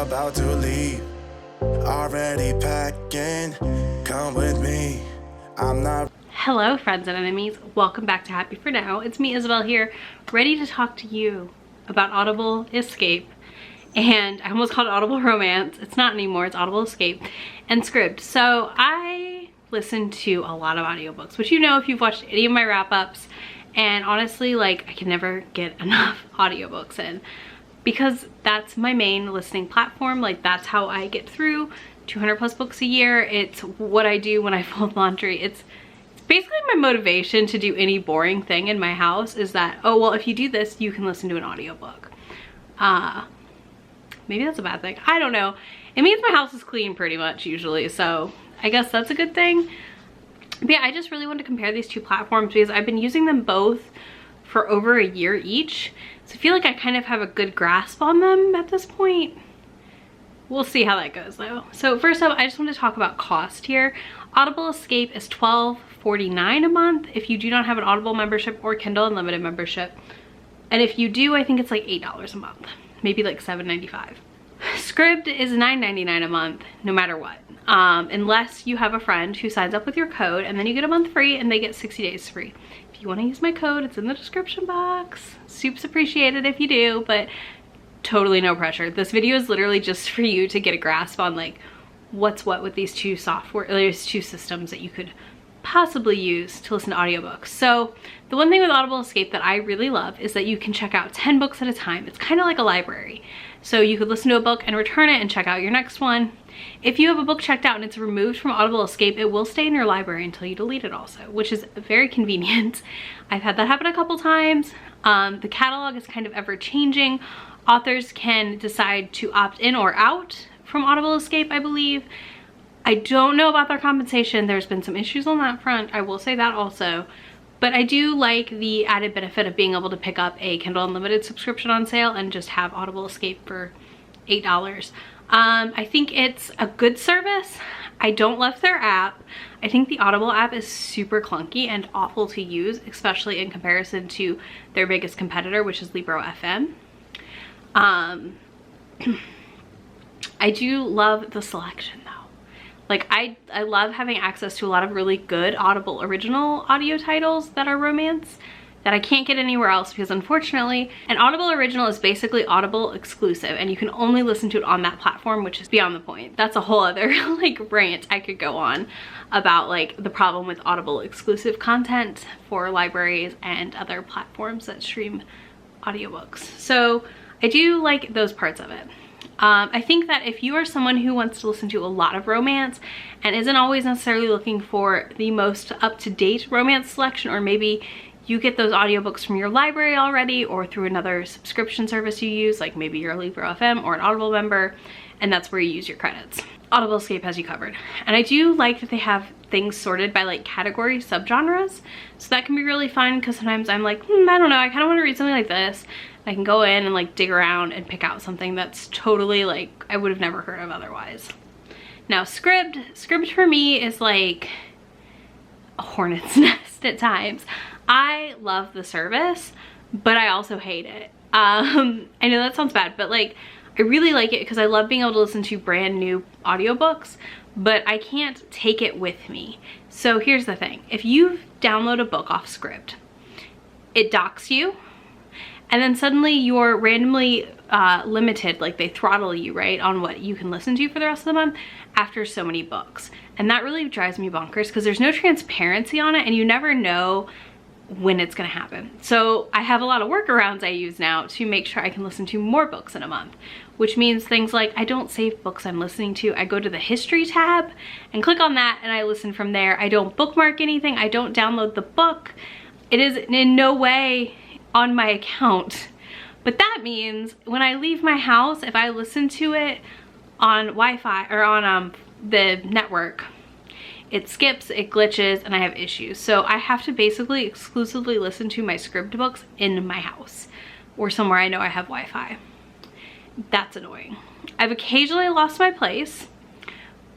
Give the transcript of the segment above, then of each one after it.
about to leave. Already packing, come with me. I'm not. Hello friends and enemies, welcome back to Happy For Now. It's me, Isabel, here, ready to talk to you about Audible Escape. And I almost called it Audible Romance. It's not anymore, it's Audible Escape and Scribd. So I listen to a lot of audiobooks, which you know if you've watched any of my wrap-ups. And honestly, like, I can never get enough audiobooks in because that's my main listening platform. Like, that's how I get through 200 plus books a year. It's what I do when I fold laundry. It's basically my motivation to do any boring thing in my house is that, oh, well, if you do this, you can listen to an audiobook. Maybe that's a bad thing. I don't know. It means my house is clean pretty much usually, so I guess that's a good thing. But yeah, I just really wanted to compare these two platforms because I've been using them both for over a year each. So I feel like I kind of have a good grasp on them at this point. We'll see how that goes though. So first up, I just want to talk about cost here. Audible Escape is $12.49 a month if you do not have an Audible membership or Kindle Unlimited membership. And if you do, I think it's like $8 a month, maybe like $7.95. Scribd is $9.99 a month, no matter what. Unless you have a friend who signs up with your code and then you get a month free and they get 60 days free. If you want to use my code, it's in the description box. Super appreciated if you do, but totally no pressure. This video is literally just for you to get a grasp on like what's what with these two systems that you could possibly use to listen to audiobooks. So the one thing with Audible Escape that I really love is that you can check out 10 books at a time. It's kind of like a library. So you could listen to a book and return it and check out your next one. If you have a book checked out and it's removed from Audible Escape, it will stay in your library until you delete it also, which is very convenient. I've had that happen a couple times. The catalog is kind of ever changing. Authors can decide to opt in or out from Audible Escape, I believe. I don't know about their compensation. There's been some issues on that front. I will say that also. But I do like the added benefit of being able to pick up a Kindle Unlimited subscription on sale and just have Audible Escape for $8. I think it's a good service. I don't love their app. I think the Audible app is super clunky and awful to use, especially in comparison to their biggest competitor, which is Libro FM. I do love the selection though. Like I love having access to a lot of really good Audible original audio titles that are romance that I can't get anywhere else because unfortunately an Audible original is basically Audible exclusive and you can only listen to it on that platform, which is beyond the point. That's a whole other like rant I could go on about like the problem with Audible exclusive content for libraries and other platforms that stream audiobooks. So I do like those parts of it. I think that if you are someone who wants to listen to a lot of romance and isn't always necessarily looking for the most up-to-date romance selection, or maybe you get those audiobooks from your library already or through another subscription service you use, like maybe you're a Libro FM or an Audible member, and that's where you use your credits. Audible Escape has you covered. And I do like that they have things sorted by like category subgenres. So that can be really fun because sometimes I'm like, I don't know, I kind of want to read something like this. I can go in and like dig around and pick out something that's totally like I would have never heard of otherwise. Now Scribd for me is like a hornet's nest at times. I love the service, but I also hate it. I know that sounds bad, but like I really like it because I love being able to listen to brand new audiobooks, but I can't take it with me. So here's the thing. If you download a book off Scribd, it docks you, and then suddenly you're randomly limited, like they throttle you, right, on what you can listen to for the rest of the month after so many books. And that really drives me bonkers because there's no transparency on it and you never know when it's gonna happen. So I have a lot of workarounds I use now to make sure I can listen to more books in a month, which means things like I don't save books I'm listening to. I go to the history tab and click on that and I listen from there. I don't bookmark anything. I don't download the book. It is in no way on my account. But that means when I leave my house, if I listen to it on Wi-Fi or on the network, it skips, it glitches, and I have issues. So I have to basically exclusively listen to my Scribd books in my house or somewhere I know I have Wi-Fi. That's annoying. I've occasionally lost my place,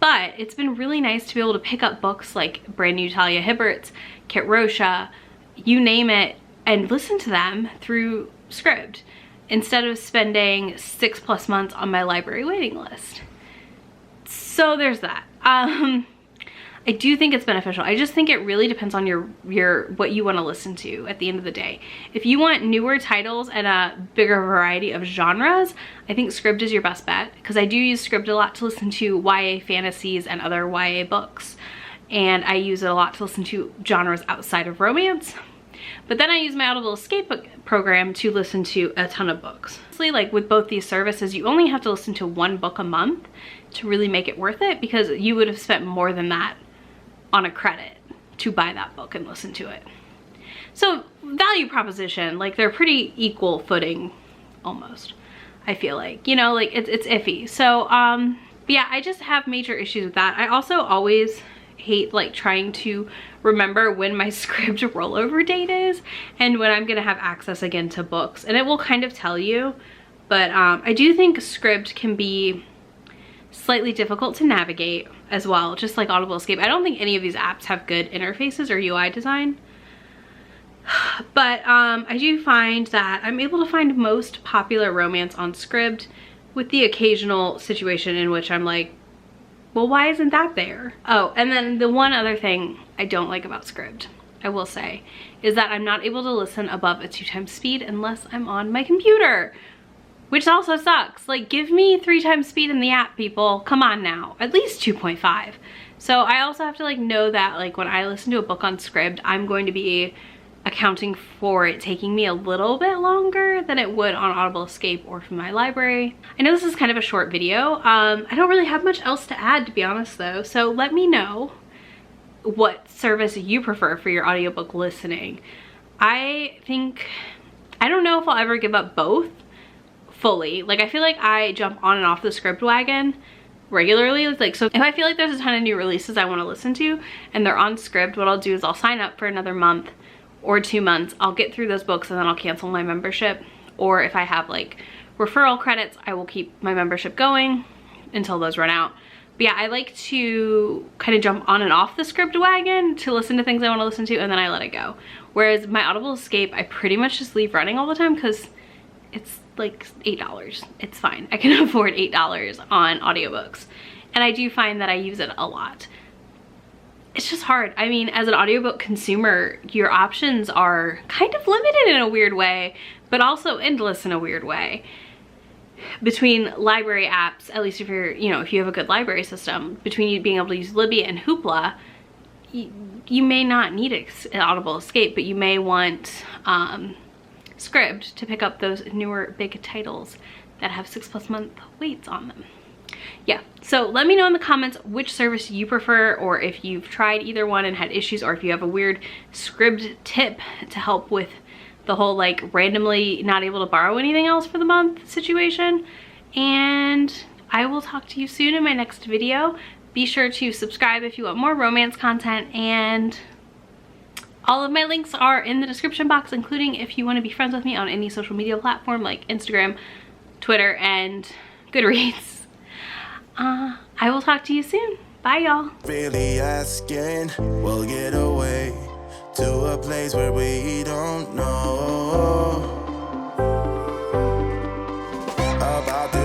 but it's been really nice to be able to pick up books like brand new Talia Hibbert's, Kit Rocha, you name it, and listen to them through Scribd. instead of spending 6+ months on my library waiting list. So there's that. I do think it's beneficial. I just think it really depends on your what you want to listen to at the end of the day. If you want newer titles and a bigger variety of genres, I think Scribd is your best bet, because I do use Scribd a lot to listen to YA fantasies and other YA books. And I use it a lot to listen to genres outside of romance. But then I use my Audible Escape program to listen to a ton of books. Honestly, like with both these services, you only have to listen to 1 book a month to really make it worth it, because you would have spent more than that on a credit to buy that book and listen to it. So value proposition, like they're pretty equal footing almost, I feel like, you know, like it's iffy. So yeah, I just have major issues with that. I also always hate like trying to remember when my Scribd rollover date is and when I'm gonna have access again to books, and it will kind of tell you. But I do think Scribd can be slightly difficult to navigate as well, just like Audible Escape. I don't think any of these apps have good interfaces or UI design, but I do find that I'm able to find most popular romance on Scribd, with the occasional situation in which I'm like, well, why isn't that there? Oh, and then the one other thing I don't like about Scribd, I will say, is that I'm not able to listen above a 2x speed unless I'm on my computer, which also sucks. Like, give me 3x speed in the app, people. Come on now, at least 2.5. So I also have to like know that like when I listen to a book on Scribd, I'm going to be accounting for it taking me a little bit longer than it would on Audible Escape or from my library. I know this is kind of a short video. I don't really have much else to add, to be honest though. So let me know what service you prefer for your audiobook listening. I don't know if I'll ever give up both fully. Like, I feel like I jump on and off the Scribd wagon regularly. Like, so if I feel like there's a ton of new releases I want to listen to and they're on Scribd, what I'll do is I'll sign up for another month or 2 months. I'll get through those books and then I'll cancel my membership. Or if I have like referral credits, I will keep my membership going until those run out. But yeah, I like to kind of jump on and off the Scribd wagon to listen to things I want to listen to, and then I let it go. Whereas my Audible Escape, I pretty much just leave running all the time because it's like $8. It's fine. I can afford $8 on audiobooks. And I do find that I use it a lot. It's just hard. I mean, as an audiobook consumer, your options are kind of limited in a weird way, but also endless in a weird way. Between library apps, at least if you're, you know, if you have a good library system, between you being able to use Libby and Hoopla, you may not need an Audible Escape, but you may want Scribd to pick up those newer big titles that have 6+ month waits on them. Yeah, so let me know in the comments which service you prefer, or if you've tried either one and had issues, or if you have a weird Scribd tip to help with the whole like randomly not able to borrow anything else for the month situation. And I will talk to you soon in my next video. Be sure to subscribe if you want more romance content, and all of my links are in the description box, including if you want to be friends with me on any social media platform like Instagram, Twitter, and Goodreads. I will talk to you soon. Bye, y'all. Really asking, we'll get away to a place where we don't know.